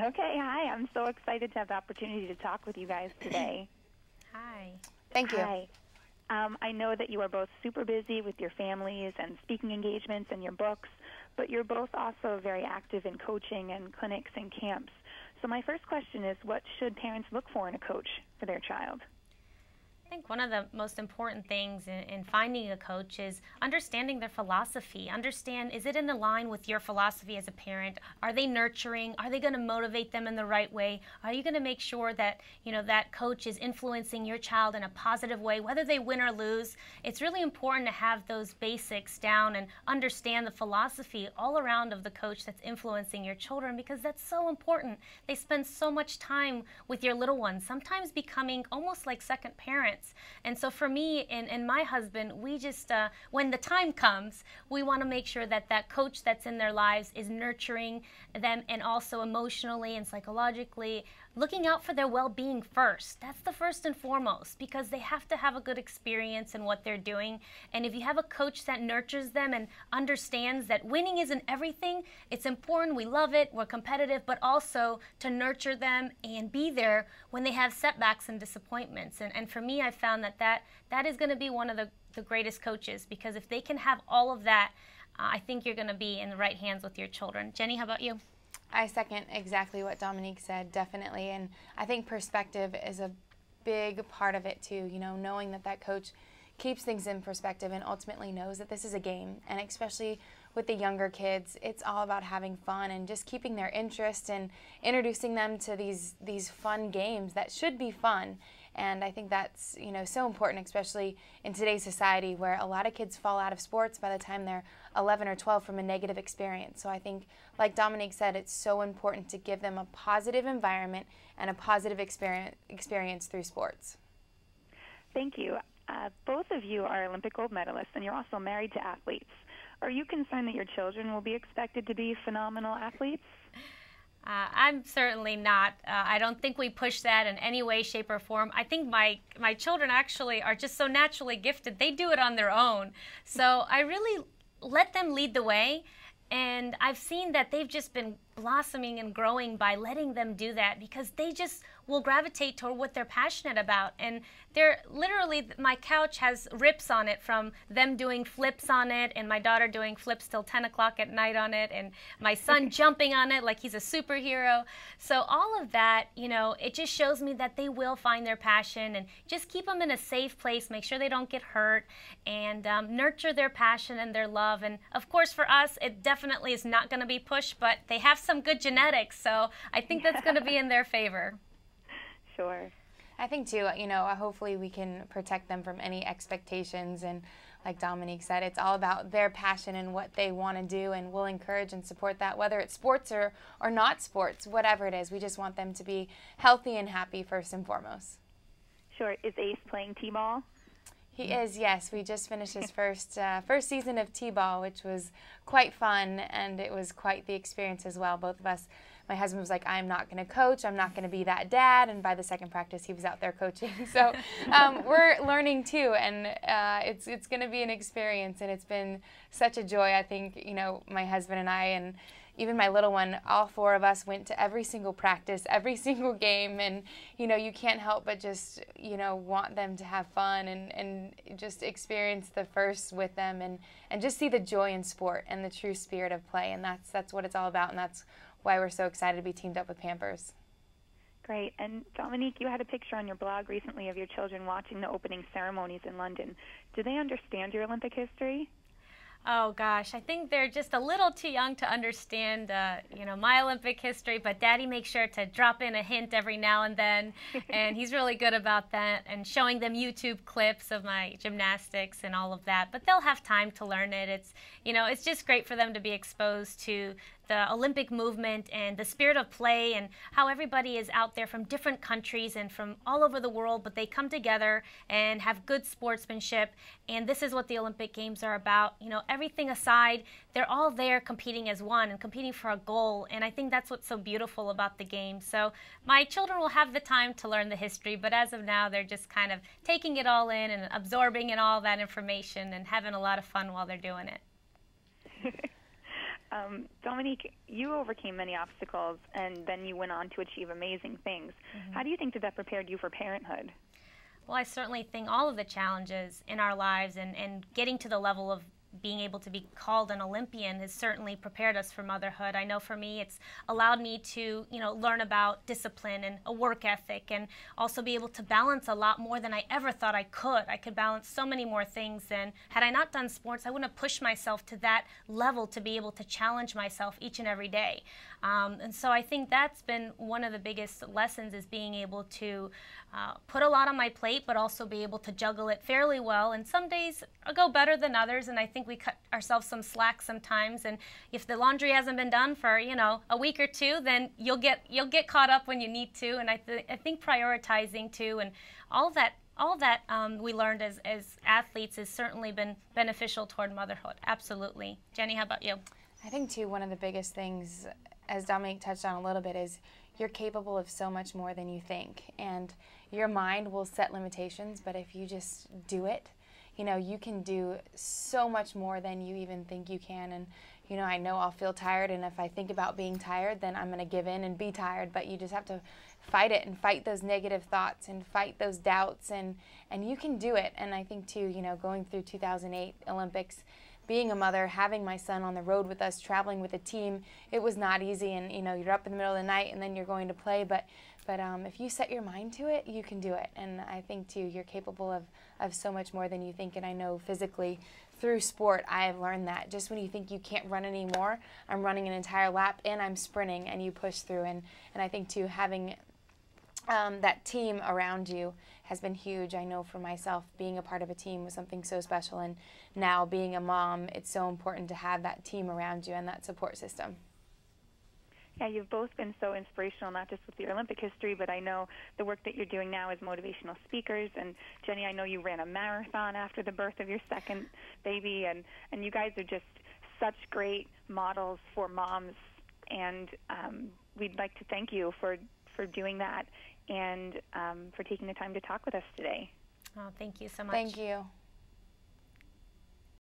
Okay, hi. I'm so excited to have the opportunity to talk with you guys today. Hi. Thank you. Hi. I know that you are both super busy with your families and speaking engagements and your books, but you're both also very active in coaching and clinics and camps. So my first question is, what should parents look for in a coach for their child? I think one of the most important things in finding a coach is understanding their philosophy. Understand, is it in line with your philosophy as a parent? Are they nurturing? Are they going to motivate them in the right way? Are you going to make sure that, that coach is influencing your child in a positive way, whether they win or lose? It's really important to have those basics down and understand the philosophy all around of the coach that's influencing your children, because that's so important. They spend so much time with your little ones, sometimes becoming almost like second parents. And so for me and my husband, we just, when the time comes, we want to make sure that that coach that's in their lives is nurturing them, and also emotionally and psychologically looking out for their well-being first. That's the first and foremost, because they have to have a good experience in what they're doing. And if you have a coach that nurtures them and understands that winning isn't everything, it's important, we love it, we're competitive, but also to nurture them and be there when they have setbacks and disappointments. And for me, I found that is going to be one of the greatest coaches, because if they can have all of that, I think you're going to be in the right hands with your children. Jenny, how about you? I second exactly what Dominique said, definitely. And I think perspective is a big part of it too, knowing that coach keeps things in perspective and ultimately knows that this is a game. And especially with the younger kids, it's all about having fun and just keeping their interest and introducing them to these fun games that should be fun. And I think that's, so important, especially in today's society where a lot of kids fall out of sports by the time they're 11 or 12 from a negative experience. So I think, like Dominique said, it's so important to give them a positive environment and a positive experience through sports. Thank you. Both of you are Olympic gold medalists, and you're also married to athletes. Are you concerned that your children will be expected to be phenomenal athletes? I'm certainly not. I don't think we push that in any way, shape, or form. I think my children actually are just so naturally gifted. They do it on their own. So I really let them lead the way. And I've seen that they've just been blossoming and growing by letting them do that, because they just will gravitate toward what they're passionate about. And they're literally, my couch has rips on it from them doing flips on it, and my daughter doing flips till 10 o'clock at night on it, and my son jumping on it like he's a superhero. So all of that, it just shows me that they will find their passion, and just keep them in a safe place, make sure they don't get hurt, and nurture their passion and their love. And of course for us, it definitely is not going to be pushed, but they have some good genetics, so I think that's going to be in their favor. Sure. I think too, hopefully we can protect them from any expectations, and like Dominique said, it's all about their passion and what they want to do, and we'll encourage and support that, whether it's sports or not sports, whatever it is. We just want them to be healthy and happy first and foremost. Sure. Is Ace playing T-ball? He is, yes. We just finished his first season of T-ball, which was quite fun, and it was quite the experience as well. Both of us, my husband was like, I'm not going to coach, I'm not going to be that dad, and by the second practice, he was out there coaching. So we're learning too, and it's going to be an experience, and it's been such a joy. I think, my husband and I, and even my little one, all four of us went to every single practice, every single game, and you can't help but just want them to have fun and just experience the first with them, and just see the joy in sport and the true spirit of play. And that's what it's all about, and that's why we're so excited to be teamed up with Pampers. Great. And Dominique, you had a picture on your blog recently of your children watching the opening ceremonies in London. Do they understand your Olympic history? Oh gosh, I think they're just a little too young to understand, my Olympic history, but Daddy makes sure to drop in a hint every now and then, and he's really good about that, and showing them YouTube clips of my gymnastics and all of that, but they'll have time to learn it. It's just great for them to be exposed to the Olympic movement and the spirit of play, and how everybody is out there from different countries and from all over the world, but they come together and have good sportsmanship, and this is what the Olympic Games are about. Everything aside, they're all there competing as one and competing for a goal, and I think that's what's so beautiful about the game. So my children will have the time to learn the history, but as of now, they're just kind of taking it all in and absorbing in all that information and having a lot of fun while they're doing it. Dominique, you overcame many obstacles, and then you went on to achieve amazing things. How do you think that prepared you for parenthood? Well, I certainly think all of the challenges in our lives and getting to the level of being able to be called an Olympian has certainly prepared us for motherhood. I know for me it's allowed me to, learn about discipline and a work ethic, and also be able to balance a lot more than I ever thought I could. I could balance so many more things than, had I not done sports, I wouldn't have pushed myself to that level to be able to challenge myself each and every day. And so I think that's been one of the biggest lessons, is being able to put a lot on my plate, but also be able to juggle it fairly well. And some days go better than others, and I think we cut ourselves some slack sometimes. And if the laundry hasn't been done for a week or two, then you'll get caught up when you need to. And I think prioritizing too, and all that we learned as athletes has certainly been beneficial toward motherhood. Absolutely. Jenny, how about you? I think too, one of the biggest things, as Dominique touched on a little bit, is you're capable of so much more than you think. And your mind will set limitations, but if you just do it, you can do so much more than you even think you can. And I know I'll feel tired, and if I think about being tired, then I'm going to give in and be tired. But you just have to fight it, and fight those negative thoughts, and fight those doubts, and you can do it. And I think too, going through 2008 Olympics, being a mother, having my son on the road with us, traveling with a team, it was not easy. And you're up in the middle of the night, and then you're going to play. But if you set your mind to it, you can do it. And I think too, you're capable of so much more than you think. And I know physically through sport, I have learned that just when you think you can't run anymore, I'm running an entire lap and I'm sprinting, and you push through. And I think too, having that team around you has been huge. I know for myself, being a part of a team was something so special, and now being a mom, it's so important to have that team around you and that support system. Yeah, you've both been so inspirational, not just with your Olympic history, but I know the work that you're doing now as motivational speakers. And Jenny, I know you ran a marathon after the birth of your second baby, and you guys are just such great models for moms. And we'd like to thank you for doing that, and for taking the time to talk with us today. Oh, thank you so much. Thank you.